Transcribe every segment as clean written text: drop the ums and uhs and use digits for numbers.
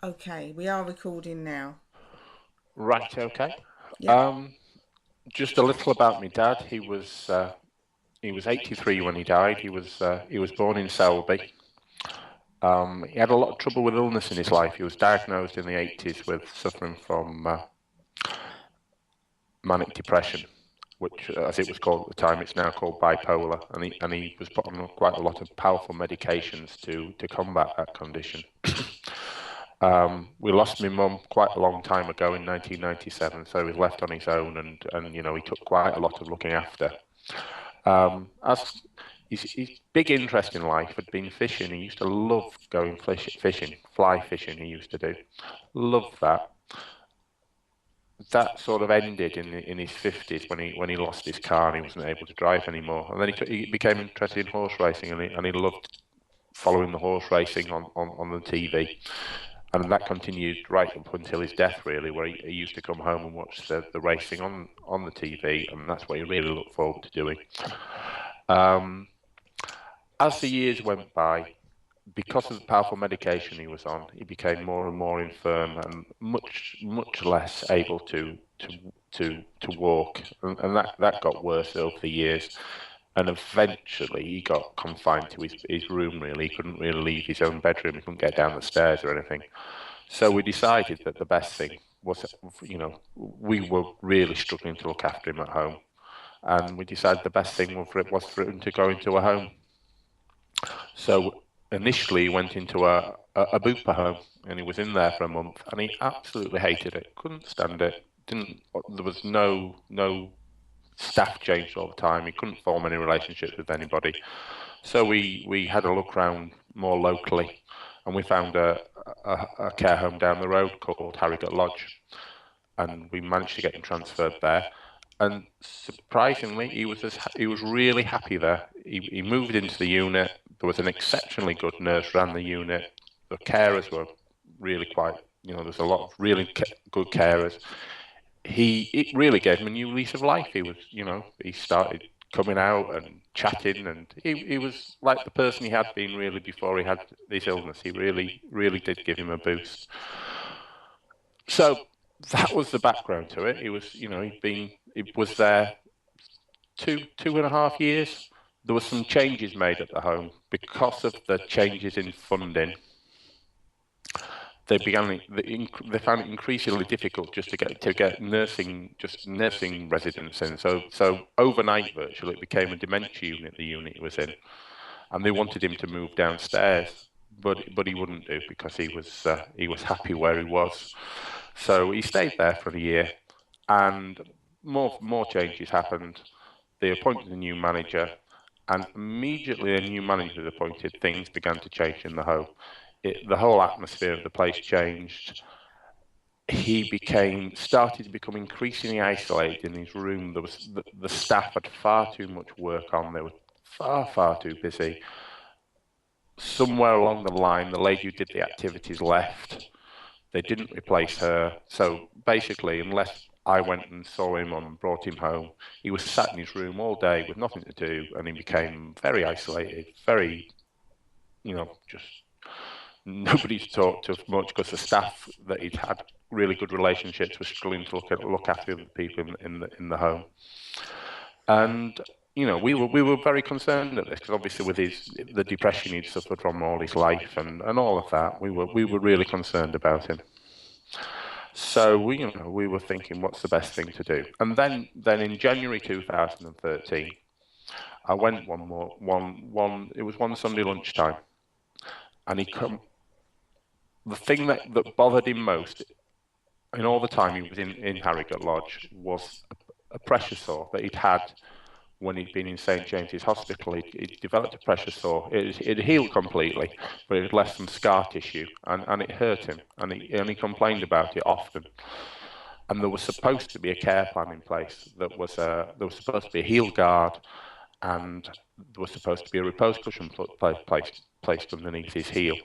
Okay, we are recording now. Right, okay. Yep. Um, just a little about my dad. He was 83 when he died. He was born in Selby. He had a lot of trouble with illness in his life. He was diagnosed in the 80s with suffering from manic depression, which, as it was called at the time, it's now called bipolar. And he was put on quite a lot of powerful medications to combat that condition. We lost my mum quite a long time ago in 1997, so he was left on his own, and you know he took quite a lot of looking after. As his big interest in life had been fishing. He used to love going fishing, fly fishing. He used to do, love that. That sort of ended in his 50s when he lost his car and he wasn't able to drive anymore. And then he became interested in horse racing, and he loved following the horse racing on the TV. And that continued right up until his death, really, where he used to come home and watch the racing on the TV, and that's what he really looked forward to doing. As the years went by, because of the powerful medication he was on, he became more and more infirm and much less able to walk, and that got worse over the years. And eventually he got confined to his room, really. He couldn't really leave his own bedroom. He couldn't get down the stairs or anything. So we decided that the best thing was, you know, we were really struggling to look after him at home. And we decided the best thing was for him to go into a home. So initially he went into a Bupa home, and he was in there for a month, and he absolutely hated it, couldn't stand it. There was no staff changed all the time. He couldn't form any relationships with anybody. So we had a look around more locally, and we found a care home down the road called Harrogate Lodge, and we managed to get him transferred there. And surprisingly, he was really happy there. He moved into the unit. There was an exceptionally good nurse ran the unit. The carers were really quite, you know, there's a lot of really good carers. It really gave him a new lease of life. He was, you know, he started coming out and chatting, and he was like the person he had been really before he had this illness. He really did give him a boost. So that was the background to it. He was, you know, he was there two and a half years. There were some changes made at the home because of the changes in funding. They found it increasingly difficult just to get nursing residents in. So overnight, virtually, it became a dementia unit. The unit he was in, and they wanted him to move downstairs, but he wouldn't do because he was happy where he was. So he stayed there for a year, and more changes happened. They appointed a new manager, and immediately a new manager was appointed. Things began to change in the home. The whole atmosphere of the place changed. He started to become increasingly isolated in his room. There was the staff had far too much work on. They were far too busy. Somewhere along the line, the lady who did the activities left. They didn't replace her. So basically, unless I went and saw him and brought him home, he was sat in his room all day with nothing to do, and he became very isolated, very, you know, just nobody to talk to much because the staff that he'd had really good relationships were struggling to look after the people in the home. And you know, we were very concerned at this because obviously with the depression he'd suffered from all his life and all of that, we were really concerned about him. So we were thinking, what's the best thing to do? And then in January 2013, I went it was one Sunday lunchtime, and he come. The thing that bothered him most in all the time he was in Harrogate Lodge was a pressure sore that he'd had when he'd been in St James's Hospital. He'd developed a pressure sore. It healed completely, but it had left some scar tissue, and it hurt him, and he complained about it often. And there was supposed to be a care plan in place there was supposed to be a heel guard, and there was supposed to be a repose cushion placed underneath his heel.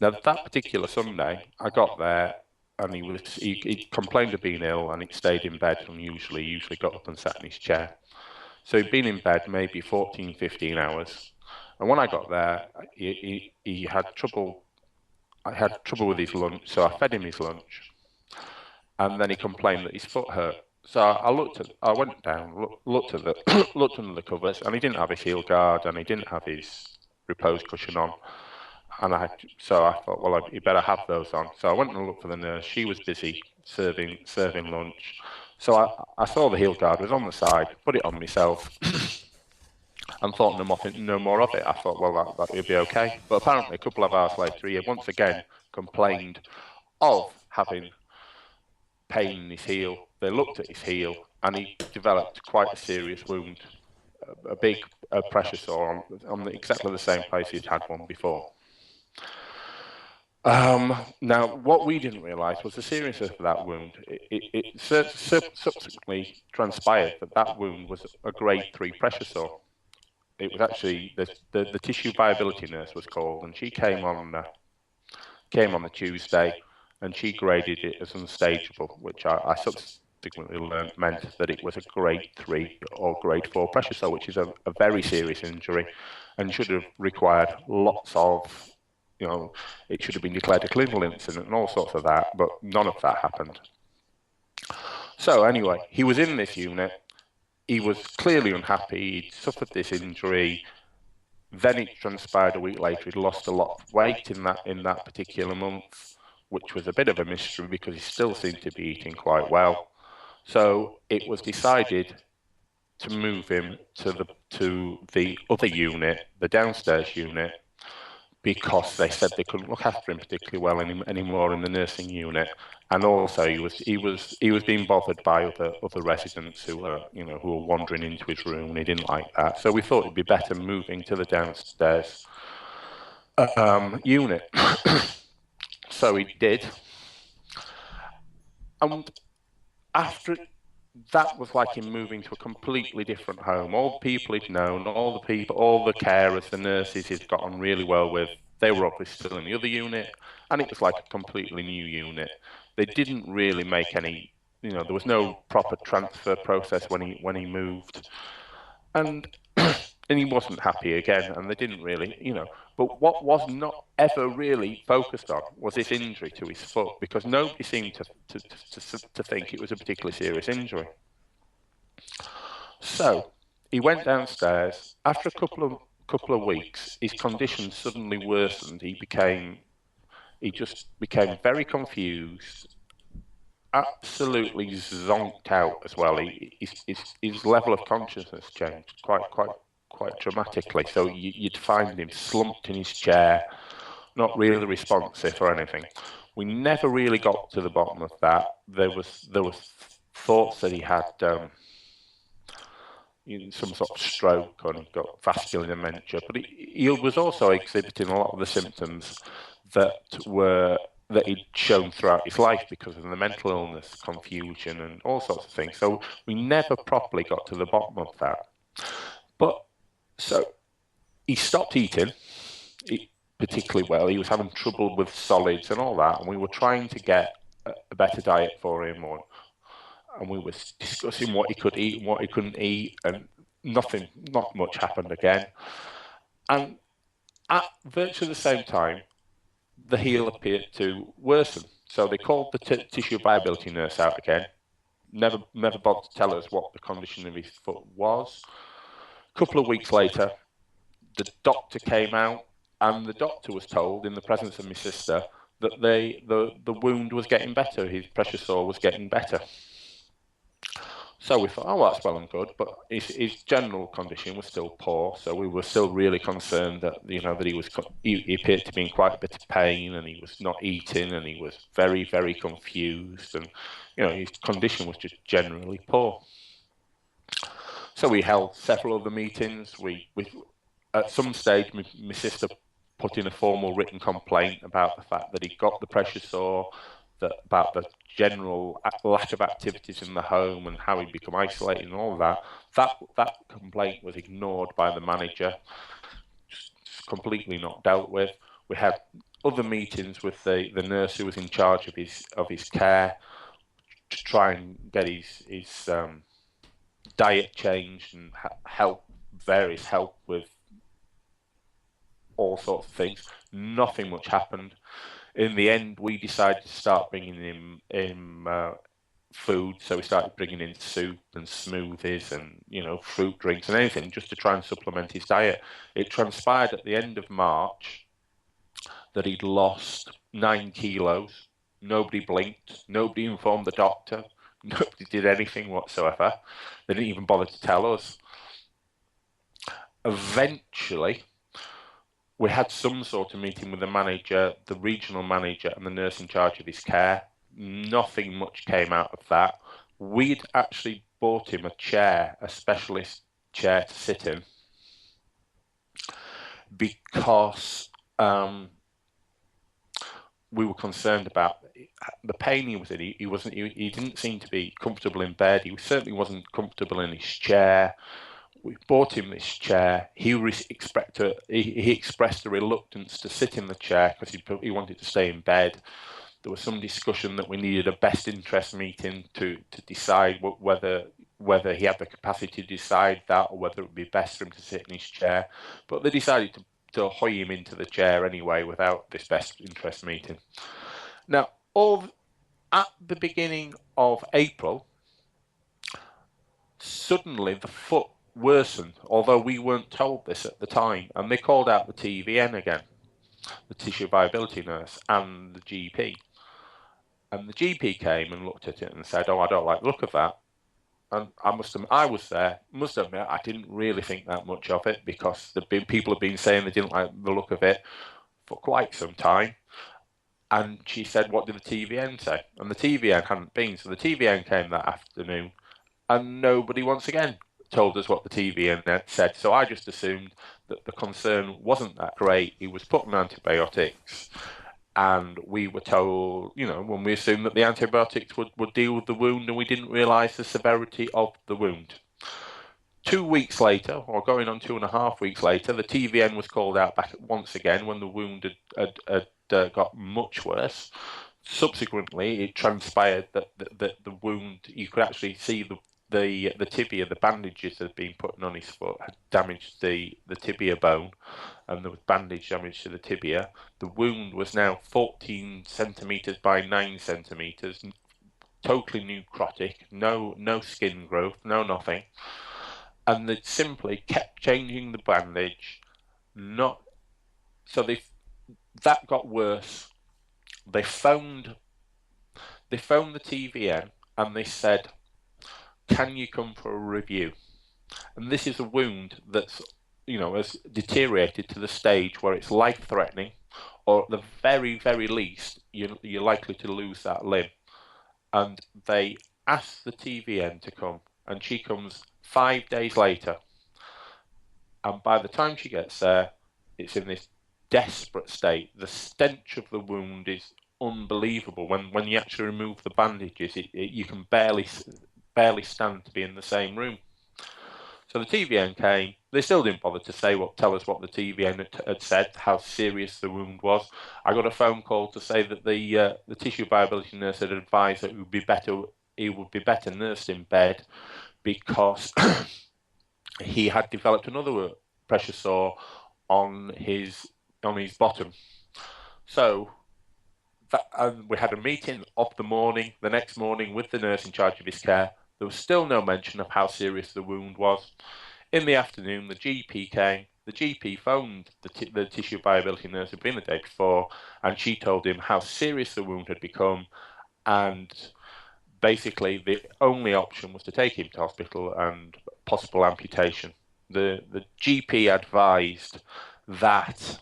Now, that particular Sunday, I got there, and he complained of being ill, and he stayed in bed unusually. He usually got up and sat in his chair. So he'd been in bed maybe 14, 15 hours. And when I got there, he had trouble I had trouble with his lunch, so I fed him his lunch, and then he complained that his foot hurt. So I went down, looked at the, looked under the covers, and he didn't have his heel guard, and he didn't have his repose cushion on. So I thought, well, you better have those on. So I went and looked for the nurse. She was busy serving lunch. So I saw the heel guard was on the side, put it on myself, and thought no more of it. I thought, well, that would be okay. But apparently, a couple of hours later, he once again complained of having pain in his heel. They looked at his heel, and he developed quite a serious wound, a big pressure sore on exactly the same place he'd had one before. Now, what we didn't realise was the seriousness of that wound. It subsequently transpired that wound was a grade 3 pressure sore. It was actually the tissue viability nurse was called, and she came on the Tuesday, and she graded it as unstageable, which I subsequently learned meant that it was a grade 3 or grade 4 pressure sore, which is a very serious injury, and should have required lots of, it should have been declared a clinical incident and all sorts of that, but none of that happened. So anyway, he was in this unit. He was clearly unhappy. He'd suffered this injury. Then it transpired a week later he'd lost a lot of weight in that particular month, which was a bit of a mystery because he still seemed to be eating quite well. So it was decided to move him to the other unit, the downstairs unit, because they said they couldn't look after him particularly well anymore in the nursing unit, and also he was being bothered by other residents who were wandering into his room, and he didn't like that. So we thought it'd be better moving to the downstairs unit. So he did, and after that was like him moving to a completely different home. All the people he'd known, all the carers, the nurses he'd got on really well with, they were obviously still in the other unit, and it was like a completely new unit. They didn't really make any, there was no proper transfer process when he moved, and and he wasn't happy again, and they didn't really, But what was not ever really focused on was this injury to his foot, because nobody seemed to think it was a particularly serious injury. So he went downstairs. After a couple of weeks, his condition suddenly worsened. He just became very confused, absolutely zonked out as well. His level of consciousness changed quite dramatically. So you'd find him slumped in his chair, not really responsive or anything. We never really got to the bottom of that. There was thoughts that he had some sort of stroke, or he got vascular dementia, but he was also exhibiting a lot of the symptoms that he'd shown throughout his life because of the mental illness, confusion, and all sorts of things. So we never properly got to the bottom of that. But so he stopped eating particularly well. He was having trouble with solids and all that, and we were trying to get a better diet for him, and we were discussing what he could eat and what he couldn't eat, and not much happened again. And at virtually the same time, the heel appeared to worsen. So they called the tissue viability nurse out again. Never bothered to tell us what the condition of his foot was. A couple of weeks later, the doctor came out, and the doctor was told, in the presence of my sister, that the wound was getting better. His pressure sore was getting better. So we thought, oh, well, that's well and good, but his general condition was still poor. So we were still really concerned that he appeared to be in quite a bit of pain, and he was not eating, and he was very, very confused, and his condition was just generally poor. So we held several other meetings. We at some stage, my sister put in a formal written complaint about the fact that he got the pressure sore, about the general lack of activities in the home and how he'd become isolated and all of that. That complaint was ignored by the manager, just completely not dealt with. We had other meetings with the nurse who was in charge of his care to try and get his diet changed and help with all sorts of things. Nothing much happened. In the end, we decided to start bringing him food, so we started bringing in soup and smoothies and fruit drinks and anything just to try and supplement his diet. It transpired at the end of March that he'd lost 9 kilos. Nobody blinked. Nobody informed the doctor. Nobody did anything whatsoever. They didn't even bother to tell us. Eventually, we had some sort of meeting with the manager, the regional manager, and the nurse in charge of his care. Nothing much came out of that. We'd actually bought him a chair, a specialist chair to sit in, because we were concerned about the pain he was in. He didn't seem to be comfortable in bed. He certainly wasn't comfortable in his chair. We bought him this chair. He expressed a reluctance to sit in the chair because he wanted to stay in bed. There was some discussion that we needed a best interest meeting to decide whether he had the capacity to decide that, or whether it would be best for him to sit in his chair. But they decided to hoy him into the chair anyway without this best interest meeting. Now, at the beginning of April, suddenly the foot worsened, although we weren't told this at the time, and they called out the TVN again, the tissue viability nurse, and the GP. And the GP came and looked at it and said, "Oh, I don't like the look of that." And I was there. Must admit, I didn't really think that much of it, because people have been saying they didn't like the look of it for quite some time. And she said, "What did the TVN say?" And the TVN hadn't been, so the TVN came that afternoon, and nobody once again told us what the TVN said. So I just assumed that the concern wasn't that great. He was put on antibiotics, and we were told, when we assumed that the antibiotics would deal with the wound, and we didn't realise the severity of the wound. 2 weeks later, or going on 2.5 weeks later, the TVN was called out back once again when the wound had got much worse. Subsequently, it transpired that the wound, you could actually see the tibia, the bandages that had been put on his foot had damaged the tibia bone, and there was bandage damage to the tibia. The wound was now 14 centimetres by 9 centimetres, totally necrotic, no skin growth, no nothing. And they simply kept changing the bandage. That got worse. They phoned the TVN and they said, "Can you come for a review?" And this is a wound that's, has deteriorated to the stage where it's life-threatening, or at the very, very least, you're likely to lose that limb. And they asked the TVN to come, and she comes 5 days later. And by the time she gets there, it's in this desperate state. The stench of the wound is unbelievable. When you actually remove the bandages, you can barely stand to be in the same room. So the TVN came. They still didn't bother to tell us what the TVN had said, how serious the wound was. I got a phone call to say that the tissue viability nurse had advised that he would be better nursed in bed, because he had developed another pressure sore on his bottom. So we had a meeting of the next morning with the nurse in charge of his care. There was still no mention of how serious the wound was. In the afternoon, the GP came. The GP phoned the tissue viability nurse who had been the day before, and she told him how serious the wound had become, and basically the only option was to take him to hospital and possible amputation. The GP advised that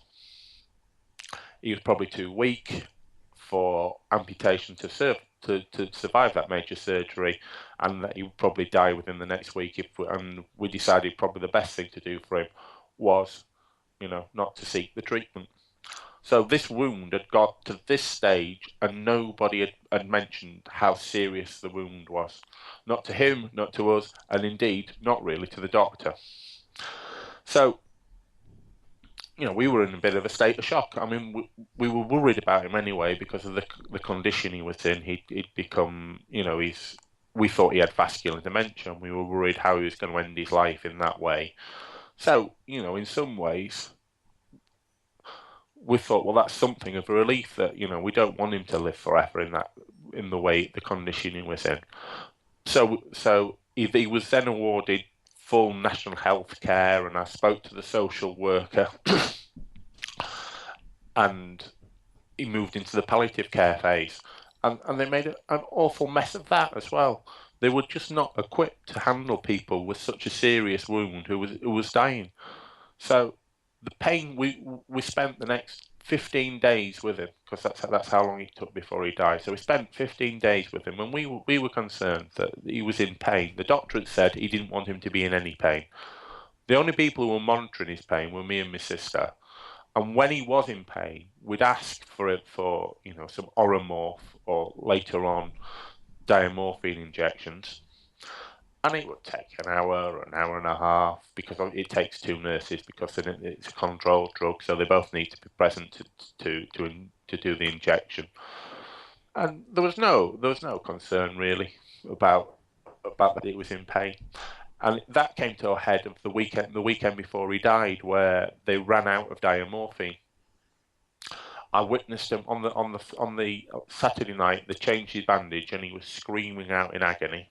he was probably too weak for amputation to survive that major surgery, and that he would probably die within the next week. And we decided probably the best thing to do for him was, not to seek the treatment. So this wound had got to this stage, and nobody had mentioned how serious the wound was. Not to him, not to us, and indeed not really to the doctor. So, we were in a bit of a state of shock. I mean, we were worried about him anyway because of the condition he was in. He'd become, we thought he had vascular dementia, and we were worried how he was going to end his life in that way. So, in some ways, we thought, well, that's something of a relief that, we don't want him to live forever in the way the condition he was in. So he was then awarded full national health care, and I spoke to the social worker, and he moved into the palliative care phase, and they made an awful mess of that as well. They were just not equipped to handle people with such a serious wound who was dying. So the pain, we spent the next 15 days with him, because that's how long it took before he died. So we spent 15 days with him, and we were concerned that he was in pain. The doctor had said he didn't want him to be in any pain. The only people who were monitoring his pain were me and my sister. And when he was in pain, we'd ask for some Oromorph, or later on diamorphine injections. And it would take an hour and a half, because it takes two nurses, because it's a controlled drug, so they both need to be present to do the injection. And there was no concern really about that he was in pain. And that came to a head of the weekend before he died, where they ran out of diamorphine. I witnessed him on the Saturday night. They changed his bandage, and he was screaming out in agony.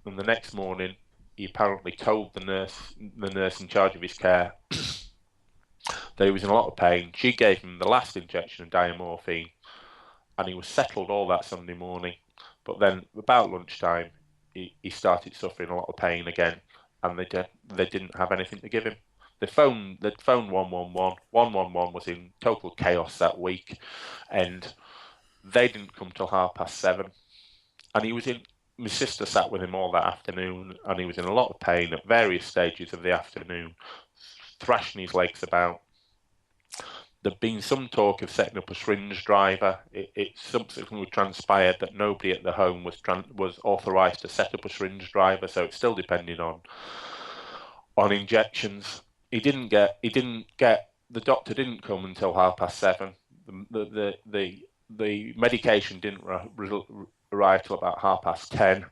And the next morning, he apparently told the nurse in charge of his care, that he was in a lot of pain. She gave him the last injection of diamorphine, and he was settled all that Sunday morning. But then, about lunchtime, he started suffering a lot of pain again, and they didn't have anything to give him. They phoned 111. 111 was in total chaos that week, and they didn't come till 7:30. And he was in. My sister sat with him all that afternoon, and he was in a lot of pain at various stages of the afternoon, thrashing his legs about. There'd been some talk of setting up a syringe driver. It subsequently transpired that nobody at the home was authorised to set up a syringe driver, so it's still depending on injections. The doctor didn't come until 7:30. The medication didn't arrived till about 10:30.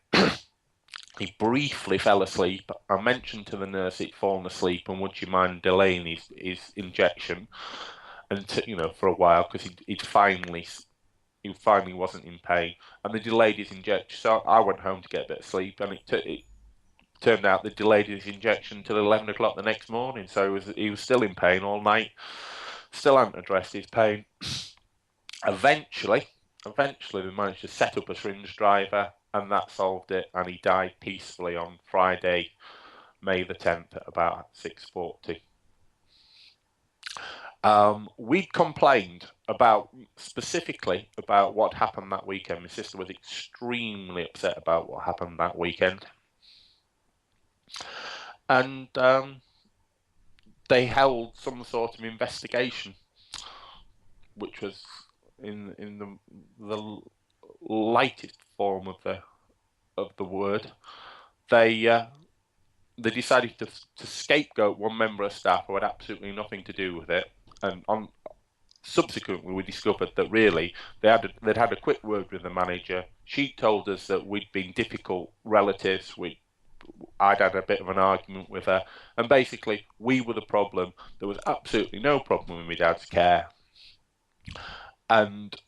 He briefly fell asleep. I mentioned to the nurse he'd fallen asleep, and would you mind delaying his injection for a while, because he finally wasn't in pain, and they delayed his injection. So I went home to get a bit of sleep, and it turned out they delayed his injection till 11 o'clock the next morning. So he was still in pain all night, still hadn't addressed his pain. Eventually, they managed to set up a syringe driver, and that solved it, and he died peacefully on Friday, May the 10th, at about 6:40. We'd complained specifically about what happened that weekend. My sister was extremely upset about what happened that weekend. And they held some sort of investigation, which was in the lightest form of the word. They decided to scapegoat one member of staff who had absolutely nothing to do with it, and subsequently we discovered that really they'd had a quick word with the manager. She told us that we'd been difficult relatives. I'd had a bit of an argument with her, and basically we were the problem. There was absolutely no problem with my dad's care, and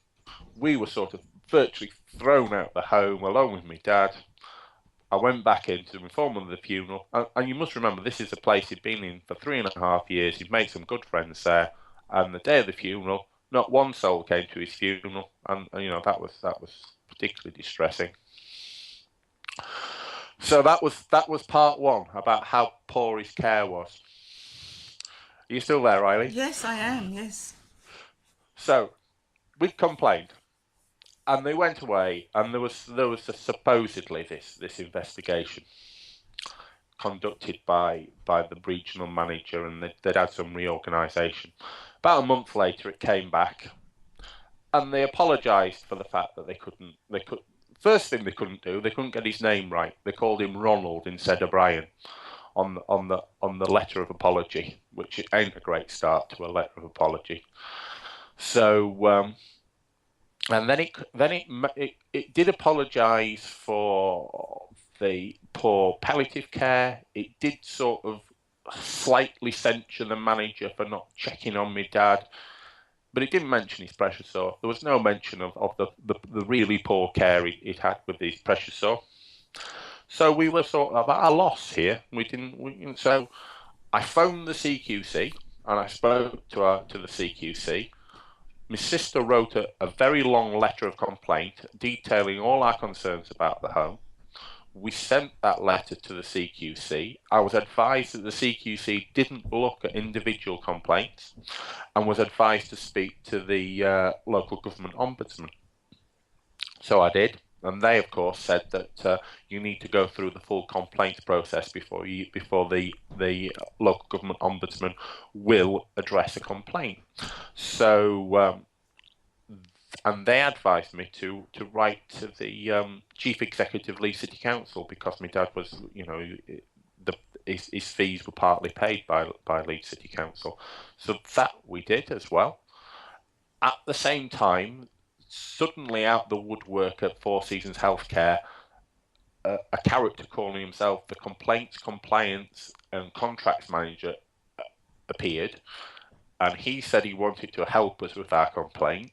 we were sort of virtually thrown out of the home along with my dad. I went back in to inform him of the funeral, and you must remember, this is a place he'd been in for 3.5 years. He'd made some good friends there, and the day of the funeral, not one soul came to his funeral, and that was particularly distressing. So that was part one, about how poor his care was. Are you still there, Eileen? Yes, I am, yes. So we complained, and they went away, and there was supposedly this investigation conducted by the regional manager, and they'd had some reorganisation. About a month later, it came back, and they apologised for the fact that they couldn't. First thing they couldn't do, they couldn't get his name right. They called him Ronald instead of Brian on the letter of apology, which ain't a great start to a letter of apology. So. And then it did apologise for the poor palliative care. It did sort of slightly censure the manager for not checking on my dad, but he didn't mention his pressure sore. There was no mention of the really poor care he'd had with his pressure sore. So we were sort of at a loss here. So I phoned the CQC and I spoke to the CQC. My sister wrote a very long letter of complaint detailing all our concerns about the home. We sent that letter to the CQC. I was advised that the CQC didn't look at individual complaints and was advised to speak to the local government ombudsman. So I did, and they, of course, said that you need to go through the full complaints process before the local government ombudsman will address a complaint. So. And they advised me to write to the chief executive Leeds City Council because my dad was, his fees were partly paid by Leeds City Council. So that we did as well. At the same time, suddenly out the woodwork at Four Seasons Healthcare, a character calling himself the Complaints, Compliance and Contracts Manager appeared, and he said he wanted to help us with our complaint.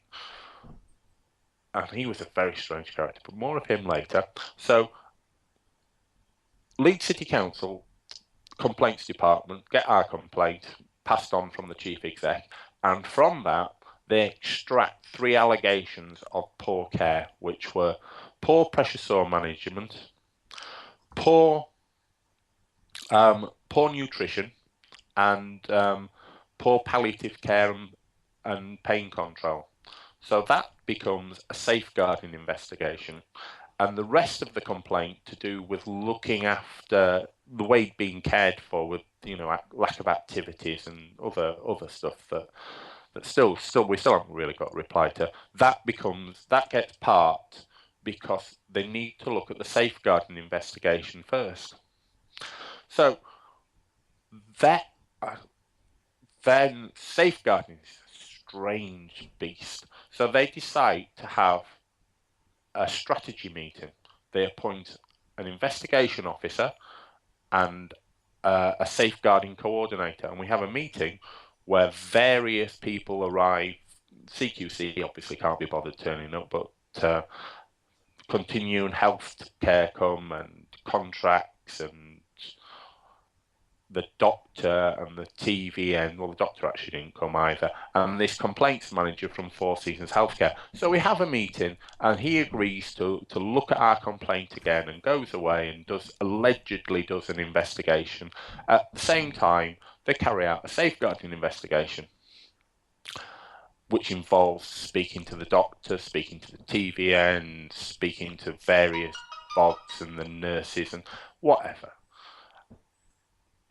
And he was a very strange character, but more of him later. So, Leeds City Council Complaints Department get our complaint passed on from the chief exec, and from that they extract 3 allegations of poor care, which were poor pressure sore management, poor nutrition, and poor palliative care and pain control. So that becomes a safeguarding investigation, and the rest of the complaint to do with looking after the way being cared for, with lack of activities and other stuff that still we still haven't really got a reply to. That gets parked because they need to look at the safeguarding investigation first. So then safeguarding is a strange beast. So they decide to have a strategy meeting. They appoint an investigation officer and a safeguarding coordinator, and we have a meeting where various people arrive. CQC obviously can't be bothered turning up, but continuing health care come, and contracts, and the doctor and the TVN. Well, the doctor actually didn't come either, and this complaints manager from Four Seasons Healthcare. So we have a meeting, and he agrees to look at our complaint again, and goes away and allegedly does an investigation. At the same time, they carry out a safeguarding investigation, which involves speaking to the doctor, speaking to the TVN, speaking to various bogs and the nurses and whatever.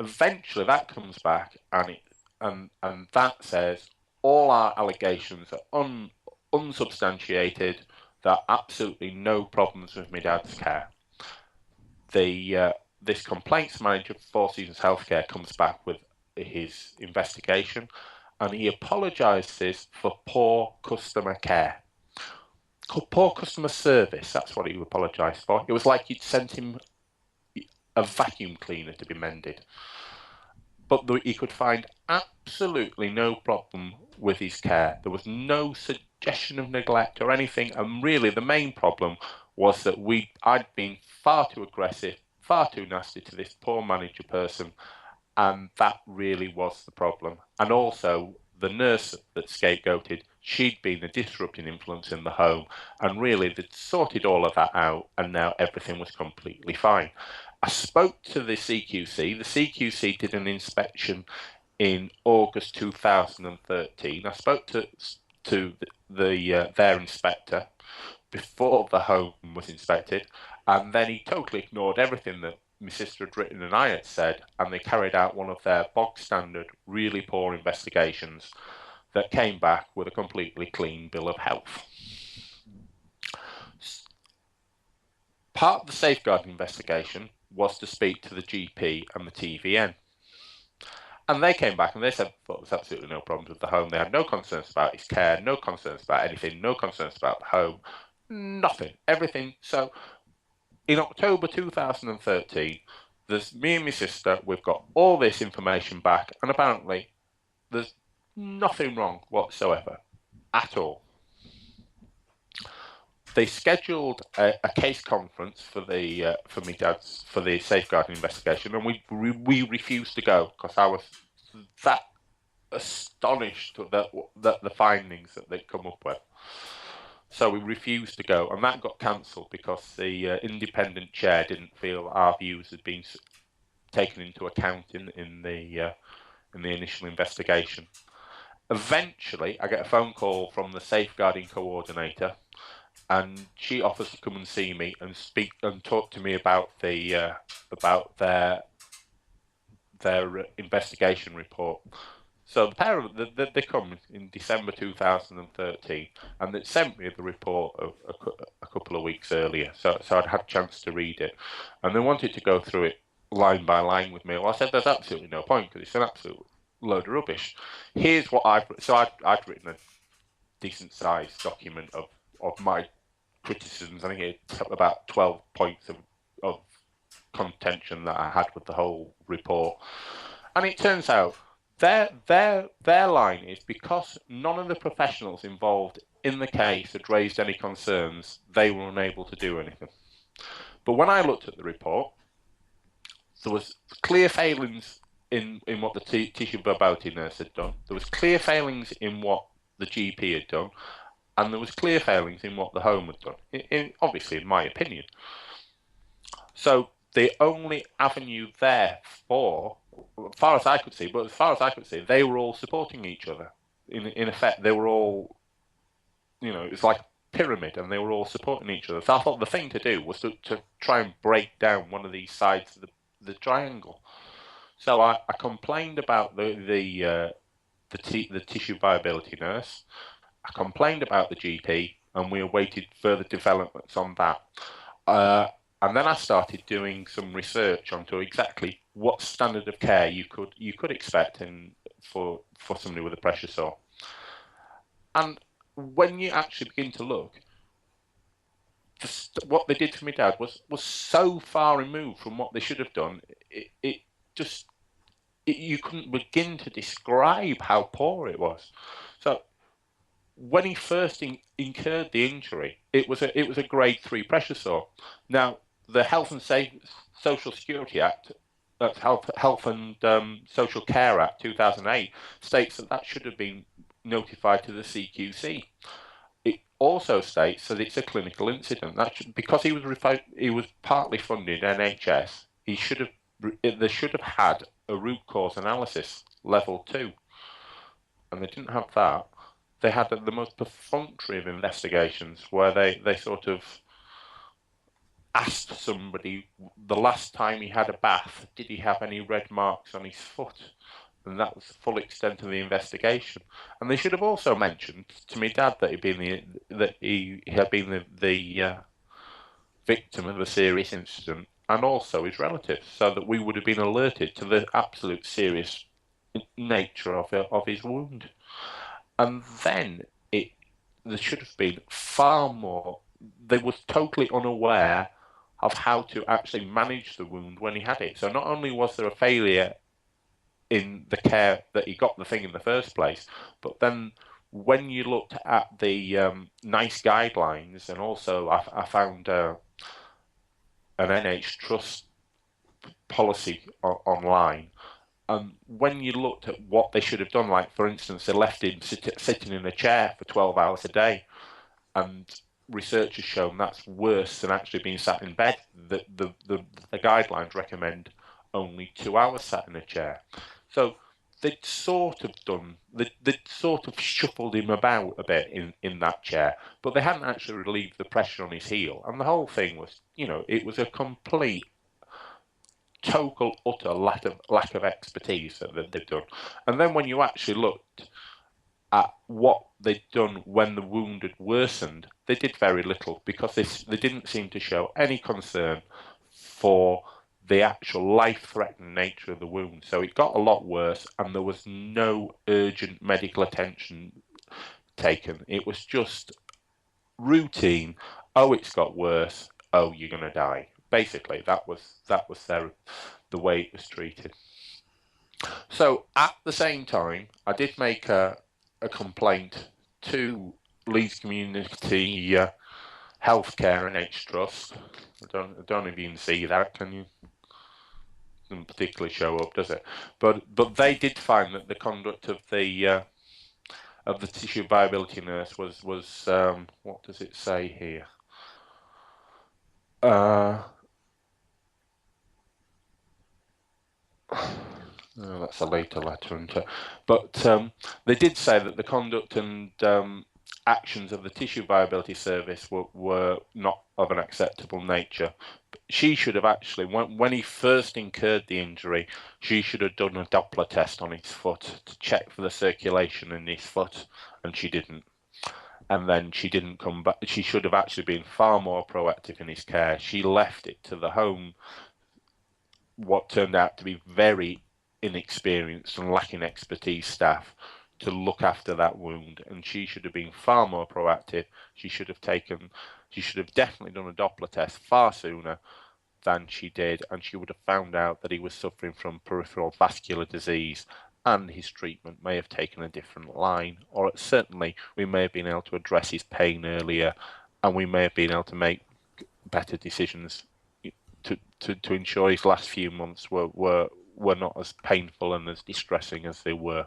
Eventually that comes back, and that says all our allegations are unsubstantiated. There are absolutely no problems with my dad's care. This complaints manager for Four Seasons Healthcare comes back with his investigation, and he apologises for poor customer care. Poor customer service, that's what he apologised for. It was like you'd sent him a vacuum cleaner to be mended. But he could find absolutely no problem with his care. There was no suggestion of neglect or anything, and really the main problem was that I'd been far too aggressive, far too nasty to this poor manager person, and that really was the problem. And also, the nurse that scapegoated, she'd been a disrupting influence in the home, and really they'd sorted all of that out, and now everything was completely fine. I spoke to the CQC. The CQC did an inspection in August 2013. I spoke to their inspector before the home was inspected, and then he totally ignored everything that my sister had written and I had said, and they carried out one of their bog standard, really poor investigations that came back with a completely clean bill of health. Part of the safeguarding investigation was to speak to the GP and the TVN. And they came back and they said, well, there's absolutely no problems with the home. They had no concerns about his care, no concerns about anything, no concerns about the home, nothing, everything. So in October 2013, there's me and my sister. We've got all this information back, and apparently there's nothing wrong whatsoever at all. They scheduled a case conference for the for me dad's for the safeguarding investigation, and we refused to go because I was that astonished that the findings that they'd come up with. So we refused to go, and that got cancelled because the independent chair didn't feel our views had been taken into account in the initial investigation. Eventually, I get a phone call from the safeguarding coordinator, and she offers to come and see me and speak and talk to me about about their investigation report. So the pair of they come in December 2013, and they sent me the report a couple of weeks earlier. So I'd had a chance to read it, and they wanted to go through it line by line with me. Well, I said there's absolutely no point because it's an absolute load of rubbish. Here's what I'd written a decent sized document of my criticisms. I think it's about 12 points of contention that I had with the whole report, and it turns out their line is because none of the professionals involved in the case had raised any concerns, they were unable to do anything. But when I looked at the report, there was clear failings in what the tissue verbality nurse had done. There was clear failings in what the GP had done, and there was clear failings in what the home had done. Obviously, in my opinion. So the only avenue there for, as far as I could see, they were all supporting each other. In effect, they were all, it was like a pyramid, and they were all supporting each other. So I thought the thing to do was to try and break down one of these sides of the triangle. So I complained about the tissue viability nurse. I complained about the GP, and we awaited further developments on that. And then I started doing some research onto exactly what standard of care you could expect for somebody with a pressure sore. And when you actually begin to look, what they did for my dad was so far removed from what they should have done. You couldn't begin to describe how poor it was. So when he first incurred the injury, it was a grade 3 pressure sore. Now, the Health and Social Security Act, that's Health and Social Care Act 2008, states that should have been notified to the CQC. It also states that it's a clinical incident. Because he was partly funded NHS, they should have had a root cause analysis level 2, and they didn't have that. They had the most perfunctory of investigations where they sort of asked somebody the last time he had a bath, did he have any red marks on his foot? And that was the full extent of the investigation. And they should have also mentioned to me dad that he had been the victim of a serious incident, and also his relatives, so that we would have been alerted to the absolute serious nature of his wound. And then there should have been far more. They were totally unaware of how to actually manage the wound when he had it. So not only was there a failure in the care that he got the thing in the first place, but then when you looked at the NICE guidelines, and also I found an NH Trust policy online, when you looked at what they should have done, like for instance, they left him sitting in a chair for 12 hours a day, and research has shown that's worse than actually being sat in bed. The guidelines recommend only 2 hours sat in a chair. So they'd sort of shuffled him about a bit in that chair, but they hadn't actually relieved the pressure on his heel. And the whole thing was, it was a complete, total, utter lack of expertise that they've done. And then when you actually looked at what they'd done when the wound had worsened, they did very little, because they didn't seem to show any concern for the actual life-threatening nature of the wound. So it got a lot worse, and there was no urgent medical attention taken. It was just routine. Oh, it's got worse. Oh, you're going to die. basically that was the way it was treated. So at the same time, I did make a complaint to Leeds Community Healthcare and H Trust. I don't know if you can see that, can you? Doesn't particularly show up, does it? But they did find that the conduct of the tissue viability nurse was what does it say here? Oh, that's a later letter, isn't it? But they did say that the conduct and actions of the tissue viability service were not of an acceptable nature. She should have actually, when he first incurred the injury, she should have done a Doppler test on his foot to check for the circulation in his foot, and she didn't. And then she didn't come back. She should have actually been far more proactive in his care. She left it to the home, what turned out to be very inexperienced and lacking expertise staff, to look after that wound, and she should have been far more proactive. She should have definitely done a Doppler test far sooner than she did, and she would have found out that he was suffering from peripheral vascular disease, and his treatment may have taken a different line, or certainly we may have been able to address his pain earlier, and we may have been able to make better decisions to ensure his last few months were not as painful and as distressing as they were.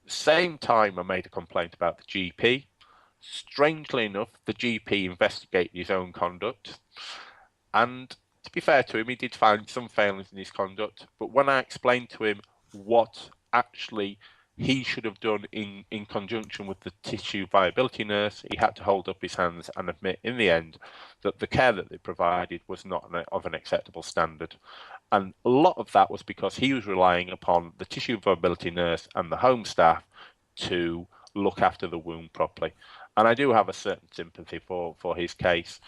Same time, I made a complaint about the GP. Strangely enough, the GP investigated his own conduct, and to be fair to him, he did find some failings in his conduct. But when I explained to him what actually he should have done in conjunction with the tissue viability nurse, he had to hold up his hands and admit in the end that the care that they provided was not of an acceptable standard. And a lot of that was because he was relying upon the tissue viability nurse and the home staff to look after the wound properly. And I do have a certain sympathy for his case,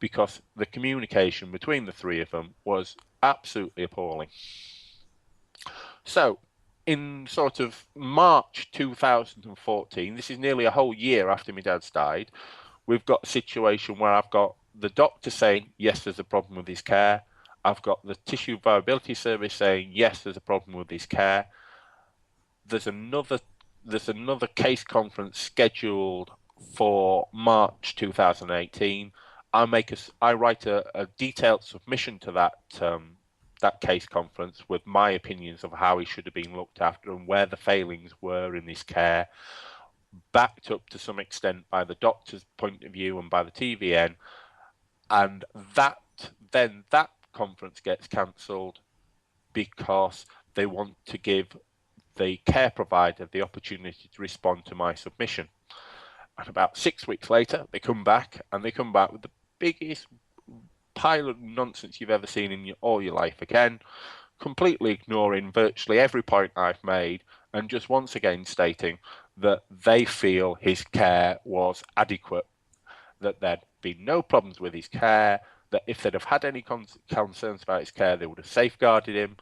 because the communication between the three of them was absolutely appalling. So, in sort of March 2014, this is nearly a whole year after my dad's died, we've got a situation where I've got the doctor saying, yes, there's a problem with his care. I've got the tissue viability service saying, yes, there's a problem with his care. There's another case conference scheduled for March 2018. I write a detailed submission to that case conference with my opinions of how he should have been looked after and where the failings were in his care, backed up to some extent by the doctor's point of view and by the TVN, and that conference gets cancelled because they want to give the care provider the opportunity to respond to my submission. And about 6 weeks later, they come back with the biggest pile of nonsense you've ever seen in all your life again, completely ignoring virtually every point I've made, and just once again stating that they feel his care was adequate, that there'd been no problems with his care, that if they'd have had any concerns about his care, they would have safeguarded him.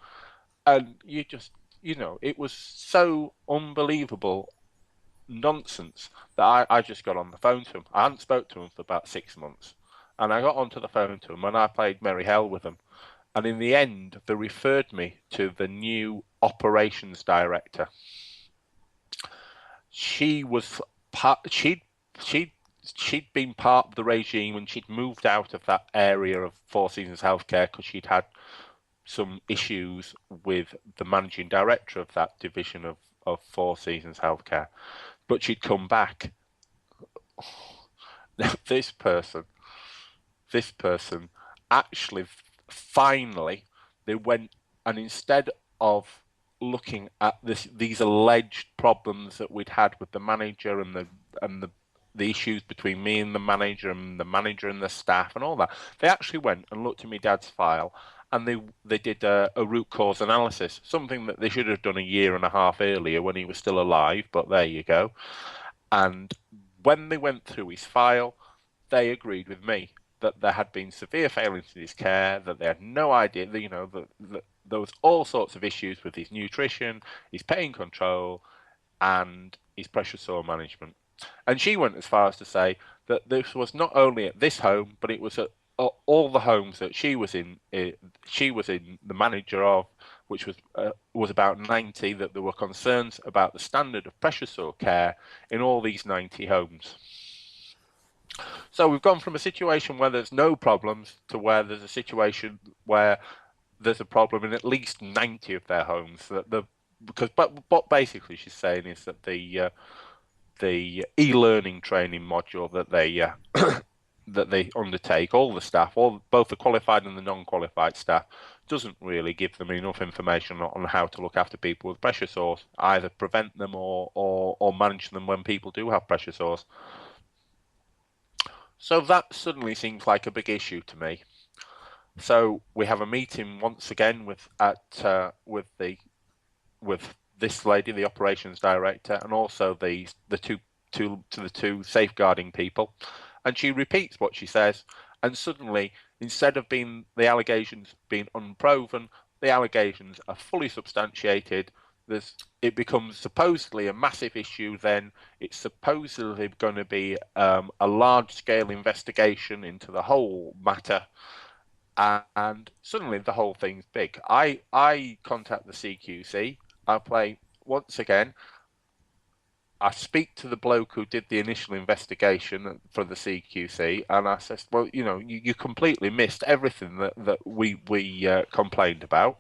And it was so unbelievable nonsense that I just got on the phone to him. I hadn't spoke to him for about 6 months. And I got onto the phone to him and I played Merry Hell with him. And in the end, they referred me to the new operations director. She was she'd been part of the regime, and she'd moved out of that area of Four Seasons Healthcare because she'd had some issues with the managing director of that division of Four Seasons Healthcare. But she'd come back. This person actually, finally, they went, and instead of looking at these alleged problems that we'd had with the manager and the issues between me and the manager and the staff and all that, they actually went and looked at my dad's file, and they did a root cause analysis, something that they should have done a year and a half earlier when he was still alive, but there you go. And when they went through his file, they agreed with me that there had been severe failings in his care, that they had no idea, that there was all sorts of issues with his nutrition, his pain control, and his pressure sore management. And she went as far as to say that this was not only at this home, but it was at all the homes that she was in, the manager of, which was about 90, that there were concerns about the standard of pressure sore care in all these 90 homes. So we've gone from a situation where there's no problems to where there's a situation where there's a problem in at least 90 of their homes. But what basically she's saying is that the e-learning training module that they undertake, all the staff, both the qualified and the non-qualified staff, doesn't really give them enough information on how to look after people with pressure sores, either prevent them or manage them when people do have pressure sores. So that suddenly seems like a big issue to me. So we have a meeting once again with this lady, the operations director, and also the two safeguarding people, and she repeats what she says, and suddenly, instead of the allegations being unproven, the allegations are fully substantiated. It becomes supposedly a massive issue. Then it's supposedly going to be a large-scale investigation into the whole matter. And suddenly the whole thing's big. I contact the CQC. Once again, I speak to the bloke who did the initial investigation for the CQC, and I said, well, you completely missed everything that we complained about.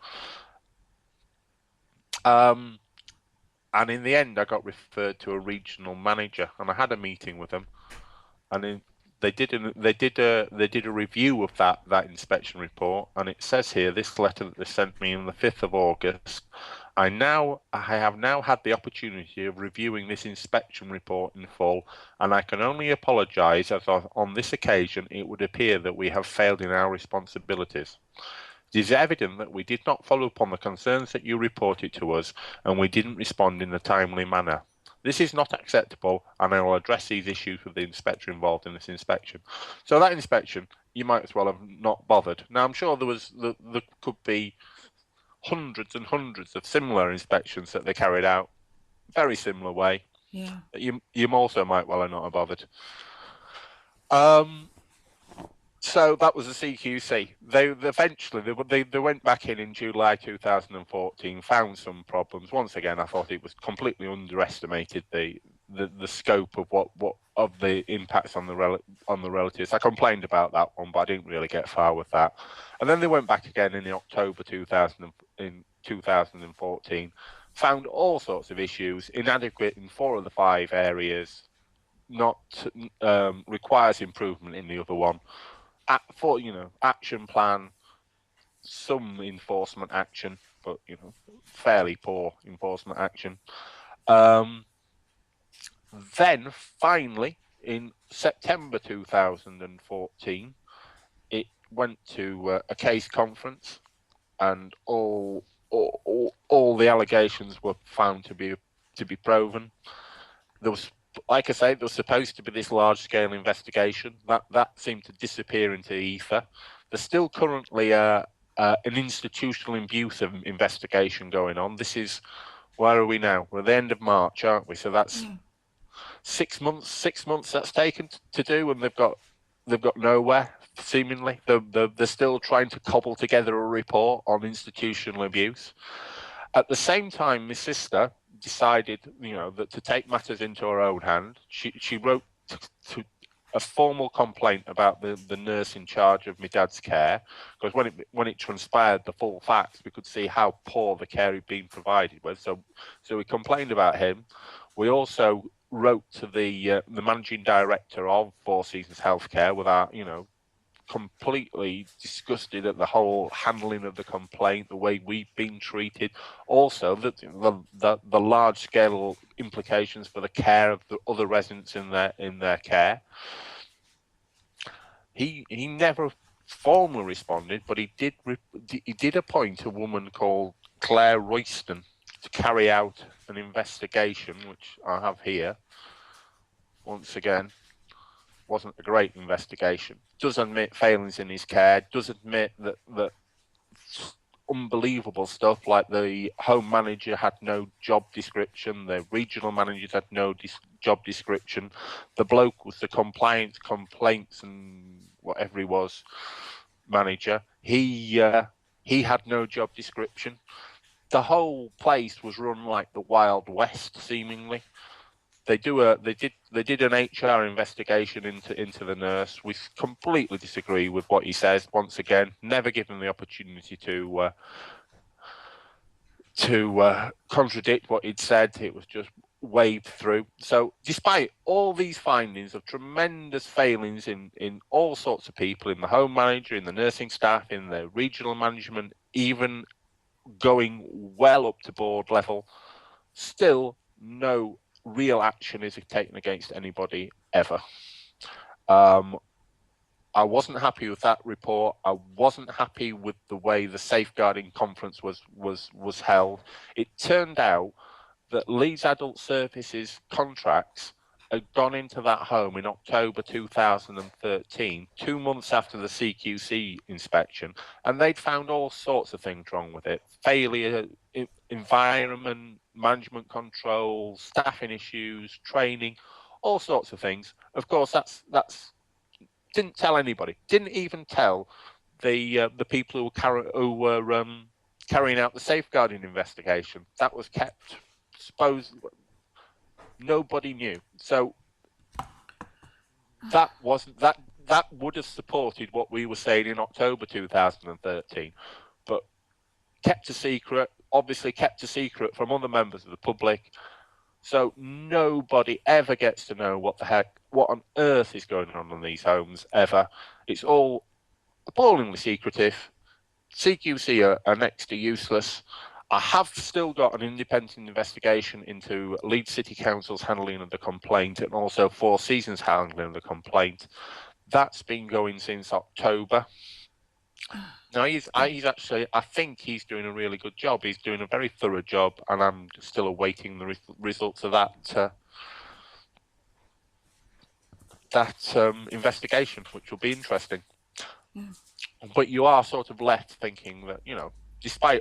And in the end, I got referred to a regional manager, and I had a meeting with them, and they did a review of that inspection report, and it says here, this letter that they sent me on the 5th of August, I have now had the opportunity of reviewing this inspection report in full, and I can only apologise as on this occasion it would appear that we have failed in our responsibilities. It is evident that we did not follow up on the concerns that you reported to us, and we didn't respond in a timely manner. This is not acceptable, and I will address these issues with the inspector involved in this inspection. So that inspection, you might as well have not bothered. Now, I'm sure there could be hundreds and hundreds of similar inspections that they carried out, very similar way. Yeah. You also might well have not have bothered. So that was the CQC. They eventually they went back in July 2014, found some problems. Once again, I thought it was completely underestimated the scope of what of the impacts on the relatives. I complained about that one, but I didn't really get far with that. And then they went back again in October 2014, found all sorts of issues, inadequate in 4 of the 5 areas, requires improvement in the other one. Action plan, some enforcement action, but fairly poor enforcement action. Then finally, in September 2014, it went to a case conference, and all the allegations were found to be proven. There was, like I say, there was supposed to be this large-scale investigation that seemed to disappear into ether. There's still currently an institutional abuse investigation going on. This is, where are we now? We're at the end of March, aren't we? So that's 6 months. 6 months that's taken to do, and they've got nowhere. Seemingly, they're still trying to cobble together a report on institutional abuse. At the same time, my sister decided, that to take matters into her own hand. She wrote to a formal complaint about the nurse in charge of my dad's care, because when it transpired the full facts, we could see how poor the care he'd been provided with. So we complained about him. We also wrote to the managing director of Four Seasons Healthcare with our, completely disgusted at the whole handling of the complaint, the way we've been treated, also the large scale implications for the care of the other residents in their care. He never formally responded, but he did appoint a woman called Claire Royston to carry out an investigation, which I have here. Once again, wasn't a great investigation. Does admit failings in his care, does admit that unbelievable stuff like the home manager had no job description, the regional managers had no job description, the bloke with the complaints and whatever he was, manager. He had no job description. The whole place was run like the Wild West, seemingly. They did an HR investigation into the nurse. We completely disagree with what he says. Once again, never given the opportunity to contradict what he'd said. It was just waved through. So despite all these findings of tremendous failings in all sorts of people, in the home manager, in the nursing staff, in the regional management, even going well up to board level, still no real action is taken against anybody ever. I wasn't happy with that report. I wasn't happy with the way the safeguarding conference was held. It turned out that Leeds Adult Services contracts had gone into that home in October 2013, 2 months after the CQC inspection, and they'd found all sorts of things wrong with it. Failure, environment, management control, staffing issues, training, all sorts of things. Of course, that's didn't tell anybody. Didn't even tell the people who were carrying out the safeguarding investigation. That was kept, nobody knew. So that would have supported what we were saying in October 2013, but kept a secret. Obviously, kept a secret from other members of the public. So nobody ever gets to know what on earth is going on in these homes ever. It's all appallingly secretive. CQC are next to useless. I have still got an independent investigation into Leeds City Council's handling of the complaint and also Four Seasons handling of the complaint. That's been going since October. No, he's actually, I think he's doing a really good job. He's doing a very thorough job, and I'm still awaiting the results of that investigation, which will be interesting. But you are sort of left thinking that, despite,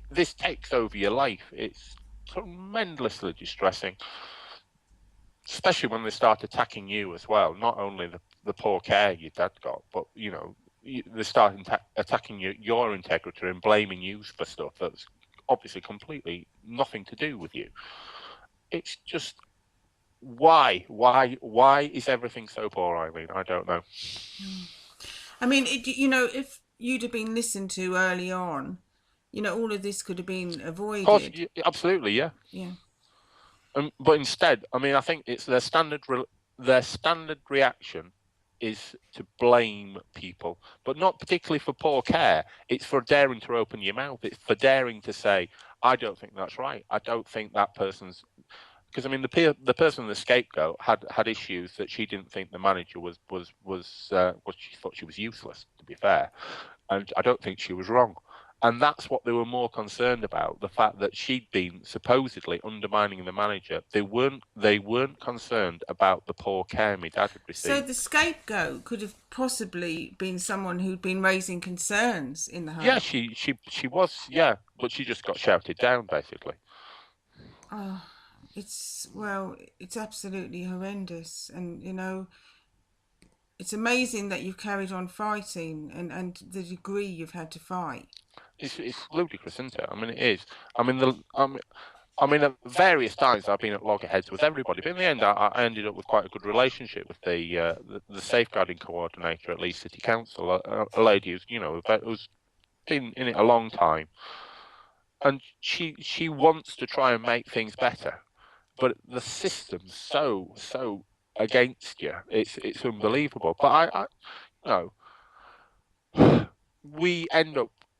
this takes over your life. It's tremendously distressing, especially when they start attacking you as well. Not only the poor care your dad got, but, they start attacking your integrity and blaming you for stuff that's obviously completely nothing to do with you. It's just, why is everything so poor, Eileen? I don't know. If you'd have been listened to early on, all of this could have been avoided. Of course, absolutely, yeah. Yeah. But instead, I think it's their standard reaction is to blame people, but not particularly for poor care. It's for daring to open your mouth. It's for daring to say, I don't think that's right. I don't think that person's... Because, the person, the scapegoat, had issues that she didn't think the manager was she thought she was useless, to be fair. And I don't think she was wrong. And that's what they were more concerned about, the fact that she'd been supposedly undermining the manager. They weren't concerned about the poor care my dad had received. So the scapegoat could have possibly been someone who'd been raising concerns in the home. Yeah, she was, yeah, but she just got shouted down, basically. Oh, it's absolutely horrendous. And, it's amazing that you've carried on fighting and the degree you've had to fight. It's ludicrous, isn't it? It is. At various times I've been at loggerheads with everybody, but in the end, I ended up with quite a good relationship with the safeguarding coordinator at Leeds City Council, a lady who's been in it a long time, and she wants to try and make things better, but the system's so against you. It's unbelievable. But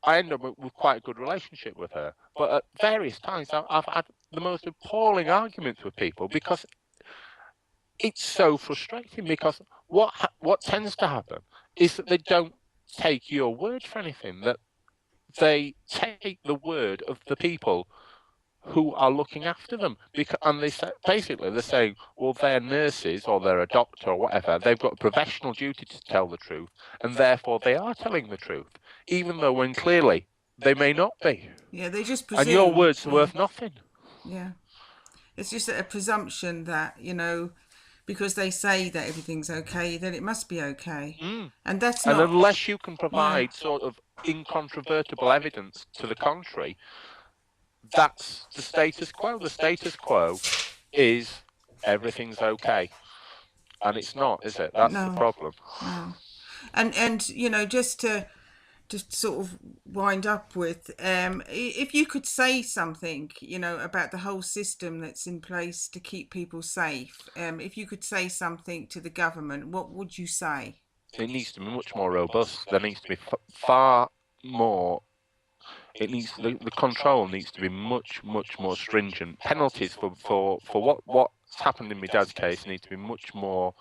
I end up with quite a good relationship with her. But at various times, I've had the most appalling arguments with people because it's so frustrating. Because what tends to happen is that they don't take your word for anything. That they take the word of the people who are looking after them, and they're saying, well, they're nurses or they're a doctor or whatever. They've got a professional duty to tell the truth, and therefore they are telling the truth, even though when clearly they may not be. Yeah, they just presume. And your words are worth nothing. Yeah, it's just a presumption that because they say that everything's okay, then it must be okay. And that's And not, unless you can yeah, provide sort of incontrovertible evidence to the contrary, that's the status quo. The status quo is everything's okay. And it's not, is it? That's the no, problem. no. And you know, just sort of wind up with, if you could say something, you know, about the whole system that's in place to keep people safe, if you could say something to the government, what would you say? It needs to be much more robust. There needs to be far more. It needs the control needs to be much more stringent. Penalties for what's happened in my dad's case need to be much more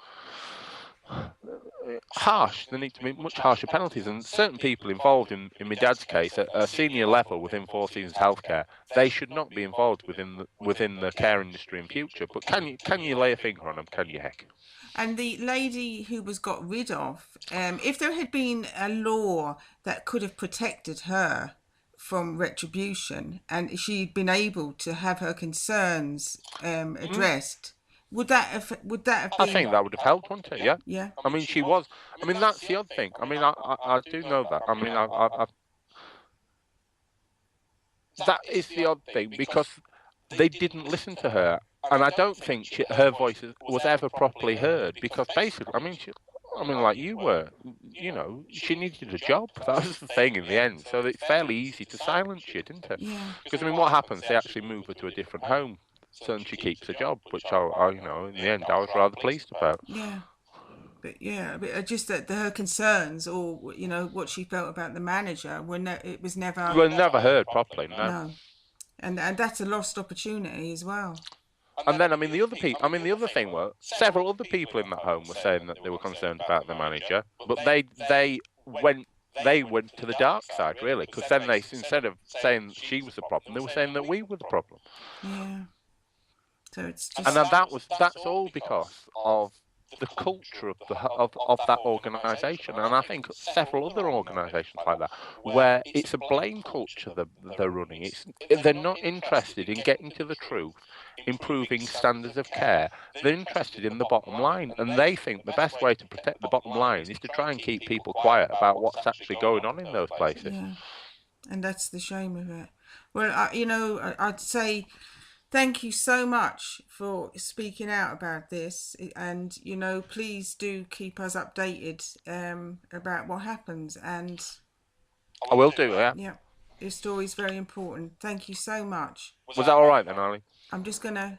harsh. There need to be much harsher penalties, and certain people involved in my dad's case at a senior level within Four Seasons Healthcare, they should not be involved within the care industry in future. But can you lay a finger on them? Can you, heck? And the lady who was got rid of, if there had been a law that could have protected her from retribution and she'd been able to have her concerns addressed, would that have I been, think that would have helped, wouldn't it? Yeah. yeah? I mean, she was. I mean, that's the other thing. I mean, I do know that. I mean, that is the odd thing because they didn't listen to her, and I don't think her voice was ever properly heard because basically, I mean, like you were, you know, she needed a job. That was the thing in the end. So it's fairly easy to silence you, didn't it? Yeah, Because I mean, what happens? They actually move her to a different home, so and she keeps a job, which you know, in the end, I was rather pleased about. yeah. But yeah, but just that her concerns, or you know, what she felt about the manager, it was never, Well, never heard properly, no. no. And that's a lost opportunity as well. And then, I mean, the other thing was several other people in that home were saying that they were concerned about the manager, but went they went to the dark side really, because then they instead of saying she was the problem, they were saying that we were the problem, Yeah. So it's and just, then that's all because of the culture of of that organisation, and I think several other organisations like that, where it's a blame culture that they're running. They're not interested in getting to the truth, improving standards of care. They're interested in the bottom line, and they think the best way to protect the bottom line is to try and keep people quiet about what's actually going on in those places. yeah. And that's the shame of it. Well, you know, I'd say thank you so much for speaking out about this, and you know, please do keep us updated about what happens. And I will do, yeah. yeah, your story is very important. Thank you so much. Was that all right then, Ali? I'm just gonna